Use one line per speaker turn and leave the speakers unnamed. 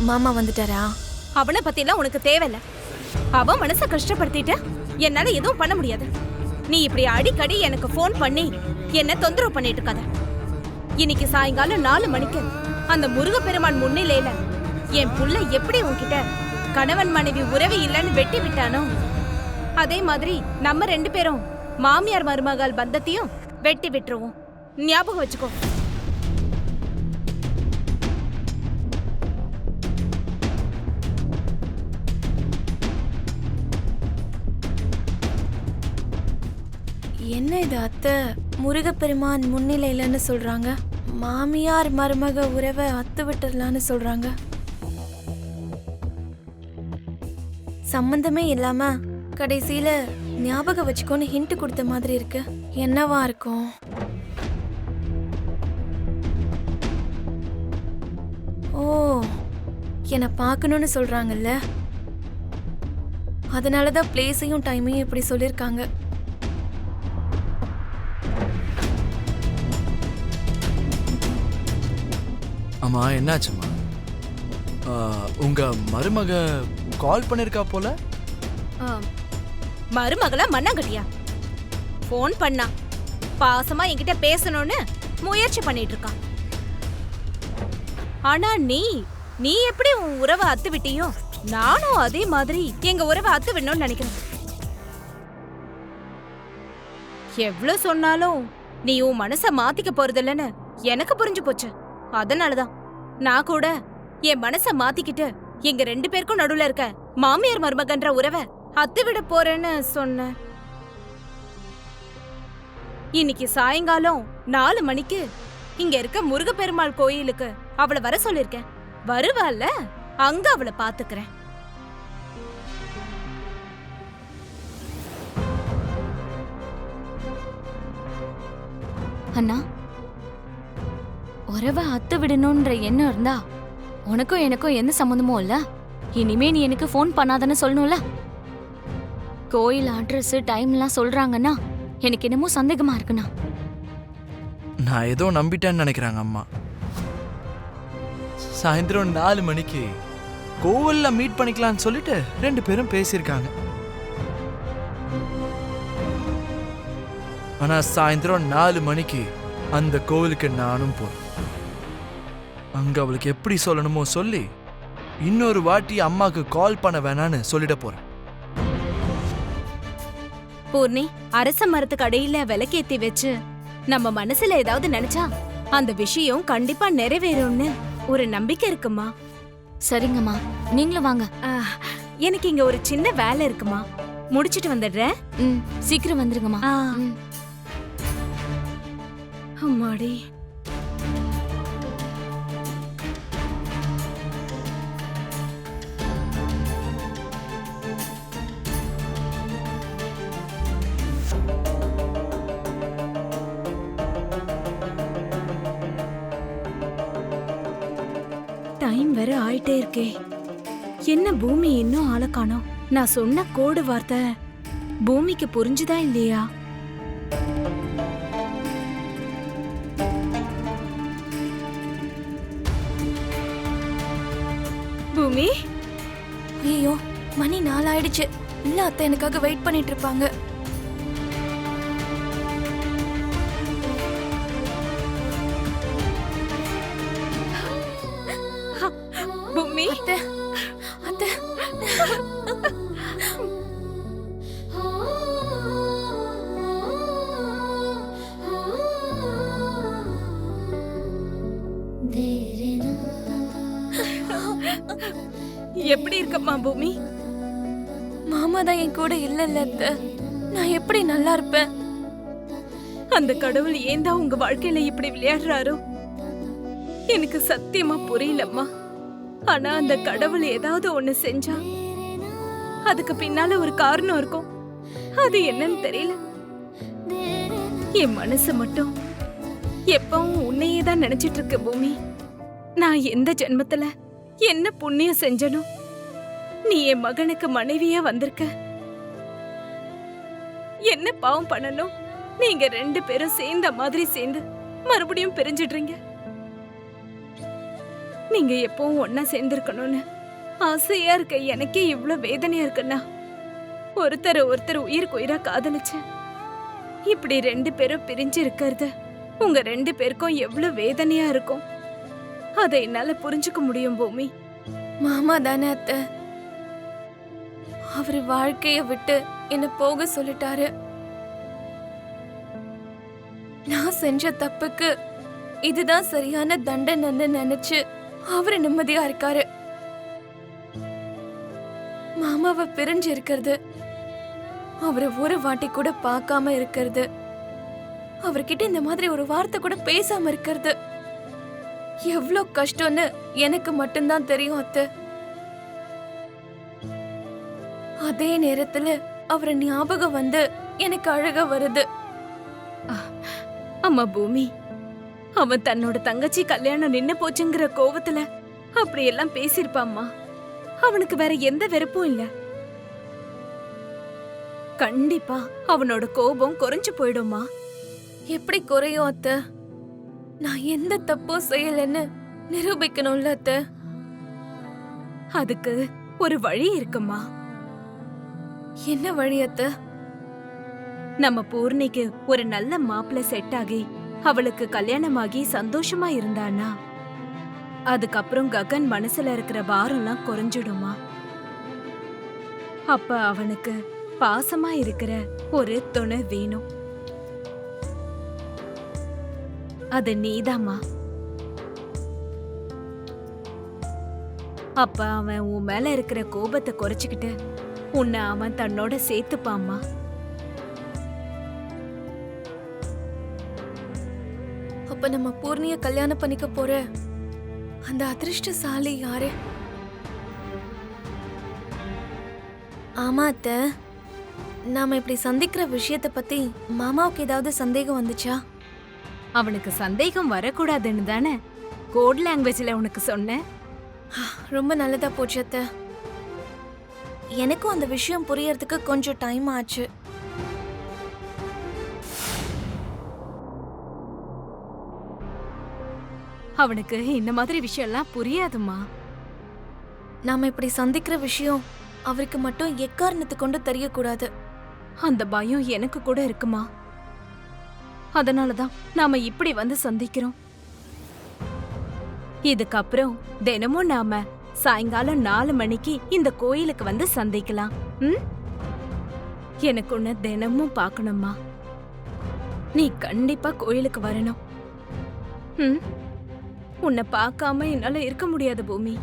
மாமா வந்துட்டாரா?
அவனை பத்திலாம் உனக்கு தேவையில்ல. அவன் மனச கஷ்டப்படுத்திட்ட என்னால எதுவும் பண்ண முடியாது. நீ இப்படி அடிக்கடி எனக்கு ஃபோன் பண்ணி என்ன தொந்தரவு பண்ணிட்டு இருக்காத. இன்னைக்கு சாயங்காலம் 4 மணிக்கு அந்த முருகப்பெருமான் முன்னிலையில என் புள்ள எப்படி உன்கிட்ட கணவன் மனைவி உறவு இல்லைன்னு வெட்டி விட்டானோ, அதே மாதிரி நம்ம 2 பேரும் மாமியார் மருமகள் பந்தத்தையும் வெட்டி விட்டுருவோம். ஞாபகம் வச்சுக்கோ.
என்ன இது அத்தை, முருகப்பெருமான் முன்னிலையிலன்னு சொல்றாங்க, மாமியார் மருமக உறவை அத்து விட்டுடலான்னு சொல்றாங்க. சம்பந்தமே இல்லாம கடைசியில ஞாபகம் வச்சுக்கோன்னு ஹிண்ட் கொடுத்த மாதிரி இருக்கு. என்னவா இருக்கும்? ஓ, என்னை பார்க்கணும்னு சொல்றாங்கல்ல, அதனாலதான் பிளேஸையும் டைமையும் இப்படி சொல்லியிருக்காங்க.
அம்மா, என்னாச்சும்மா? உங்க மருமக கால் பண்ணிருக்கா போல.
மருமகளா மண்ணாங்கட்டியா? போன் பண்ணா பாசமா என்கிட்ட பேசணும்னு முயற்சி பண்ணிட்டு இருக்கான். ஆனா நீ எப்படி உன் உறவை அத்து விட்டியோ, நானும் அதே மாதிரி எங்க உறவை அத்து விடணும்னு நினைக்கிறேன். எவ்வளவு சொன்னாலும் நீ உன் மனச மாத்திக்க போறதில்லன்னு எனக்கு புரிஞ்சு போச்சு. அதனாலதான் நான் கூட என் மனச மாத்திக்கிட்டு எங்க 2 பேருக்கும் நடுவுல இருக்க மாமியார் மருமகன்ற உறவை அத்து விட போறேன்னு சொன்னேன். இன்னைக்கு சாயங்காலம் 4 மணிக்கு இங்க இருக்க முருகப்பெருமாள் கோயிலுக்கு அவளை வர சொல்லிருக்கேன். வருவாள்ல, அங்க அவளை பாத்துக்கிறேன்.
அண்ணா, உறவை அத்து விடணும்ன்ற எண்ணம் இருந்தா உனக்கும் எனக்கும் எந்த சம்மந்தமும் இல்ல. இனிமே நீ எனக்கு ஃபோன் பண்ணாதானே சொல்லணும்ல. கோயில் அட்ரஸ் டைம்லாம் சொல்றாங்கன்னா எனக்கு என்னமோ சந்தேகமா இருக்குண்ணா.
நான் ஏதோ நம்பிட்டேன்னு நினைக்கிறாங்க அம்மா. சாயந்தரம் 4 மணிக்கு கோவில்ல மீட் பண்ணிக்கலாம்னு சொல்லிட்டு 2 பேரும் பேசியிருக்காங்க. ஆனா சாயந்தரம் 4 மணிக்கு அந்த கோவிலுக்கு நானும் போறேன். அங்க அவளுக்கு எப்படி சொல்லணுமோ சொல்லி இன்னொரு வாட்டி அம்மாக்கு கால் பண்ண வேணான்னு சொல்லிட போறேன்.
பூர்ணி, அரச மரத்துக்கு அடியில விளக்கேத்தி வச்சு நம்ம மனசுல ஏதாவது நினைச்சா அந்த விஷயம் கண்டிப்பா நிறைவேறும்னு ஒரு நம்பிக்கை இருக்குமா?
சரிங்கம்மா, நீங்களும் வாங்க.
எனக்கு இங்க ஒரு சின்ன வேலை இருக்குமா, முடிச்சிட்டு வந்துடுறேன்.
சீக்கிரம் வந்துருங்கம்மா.
அம்மாடி, டைம் வேற ஆயிட்டே இருக்கே. என்ன பூமி இன்னும் ஆள காணோம்? நான் சொன்ன கோடு வார்த்தை பூமிக்கு புரிஞ்சுதா இல்லையா? பூமி,
ஐயோ, மணி 4 ஆயிடுச்சு. இல்ல அத்தை, எனக்காக வெயிட் பண்ணிட்டு இருப்பாங்க.
பூமி,
அத்தை, அத்தை.
எப்படி இருக்கம்மா பூமி?
மாமா தான் என் கூட இல்ல அத்தை, நான் எப்படி நல்லா இருப்பேன்?
அந்த கடவுள் ஏன் தான் உங்க வாழ்க்கையில இப்படி விளையாடுறாரோ எனக்கு சத்தியமா புரியலம்மா. ஆனா அந்த கடவுள் ஏதாவது ஒண்ணு செஞ்சா அதுக்கு பின்னால ஒரு காரணம் இருக்கும். அது என்னன்னு தெரியல. என் மனசு மட்டும் எப்பவும் உன்னையே தான் நினைச்சிட்டு இருக்கு பூமி. நான் எந்த ஜென்மத்துல என்ன புண்ணியம் செஞ்சனும் நீ என் மகனுக்கு மனைவியா வந்திருக்க? என்ன பாவம் பண்ணணும் நீங்க 2 பேரும் சேர்ந்த மாதிரி சேர்ந்து மறுபடியும் பிரிஞ்சிடுறீங்க? நீங்க எப்பவும் ஒன்னா சேர்ந்திருக்கணும்னு ஆசையா இருக்க எனக்கே இவ்வளவு வேதனையா இருக்குன்னா ஒருத்தர் உயிருக்கு உயிரா காதலிச்சு இப்படி 2 பேரும் பிரிஞ்சு இருக்கிறது உங்க 2 பேருக்கும் எவ்வளவு வேதனையா இருக்கும். அதை என்னால புரிஞ்சுக்க முடியும் பூமி.
மாமா தானே அத்தை, அவரு வாழ்க்கைய விட்டு என்ன போக சொல்லிட்டாரு. நான் செஞ்ச தப்புக்கு இதுதான் சரியான தண்டனைன்னு நினைச்சு அவரு நிம்மதியா இருக்காரு. மாமாவை பிரிஞ்சு இருக்கிறது, அவரை ஒரு வாட்டி கூட பார்க்காம இருக்கிறது, அவர்கிட்ட இந்த மாதிரி ஒரு வார்த்தை கூட பேசாம இருக்கிறது எவ்வளவு கஷ்டம்னு எனக்கு மட்டும்தான் தெரியும் அத்தை. அதே நேரத்துல அவரை ஞாபகம் வந்து எனக்கு அழுக வருது.
அம்மா பூமி, அவன் தன்னோட தங்கச்சி கல்யாணம் நின்னு போச்சுங்கிற கோவத்துல அப்படியெல்லாம் பேசிருப்பாம்மா. அவனுக்கு வேற எந்த வெறுப்பும் இல்ல. கண்டிப்பா அவனோட கோபம் குறைஞ்சு போயிடுமா.
எப்படி குறையும் அத்தை? நான் எந்த தப்பும் செய்யலன்னு நிரூபிக்கணும்ல அத்தை.
அதுக்கு ஒரு வழி இருக்குமா.
என்ன வழி அத்தை?
நம்ம பூர்ணிக்கு ஒரு நல்ல மாப்பிள்ளை செட் ஆகி அவளுக்கு கல்யாணமாகி சந்தோஷமா இருந்தானா அதுக்கப்புறம் ககன் மனசுல இருக்கிற பாரம்லாம் குறைஞ்சிடுமா. அப்ப அவனுக்கு பாசமா இருக்கிற ஒரு துணை வேணும். அது நீதாம்மா. அப்ப அவன் உன் மேல இருக்கிற கோபத்தை குறைச்சுக்கிட்டு உன்னை அவன் தன்னோட சேர்த்துப்பாம்மா.
அப்ப நம்ம பூர்ணிய கல்யாணம் பண்ணிக்க போற அந்த அதிர்ஷ்டசாலி யாரு? ஆமா அத்தை, நாம இப்படி சந்திக்கிற விஷயத்த பத்தி மாமாவுக்கு ஏதாவது சந்தேகம் வந்துச்சா?
அவனுக்கு சந்தேகம் வரக்கூடாதுன்னு தானே கோட் லாங்குவேஜ்ல உனக்கு சொன்னேன்.
ரொம்ப நல்லதா போச்சு அத்தை. எனக்கும் அந்த விஷயம் புரியறதுக்கு கொஞ்சம் டைம் ஆச்சு.
அவனுக்கு இந்த மாதிரி விஷயம்லாம் புரியாதுமா.
நாம இப்படி சந்திக்கிற விஷயம் அவருக்கு மட்டும் எக்காரணத்தை கொண்டு தெரியக்கூடாது.
அந்த பயம் எனக்கு கூட இருக்குமா. அதனாலதான் நாம இப்படி வந்து சந்திக்கிறோம். இதுக்கப்புறம் தினமும் நாம சாயங்காலம் 4 மணிக்கு இந்த கோயிலுக்கு வந்து சந்திக்கலாம். எனக்கு உன்னை தினமும் பார்க்கணுமா. நீ கண்டிப்பா கோயிலுக்கு வரணும். உன்னை பார்க்காம என்னால இருக்க முடியாது பூமி.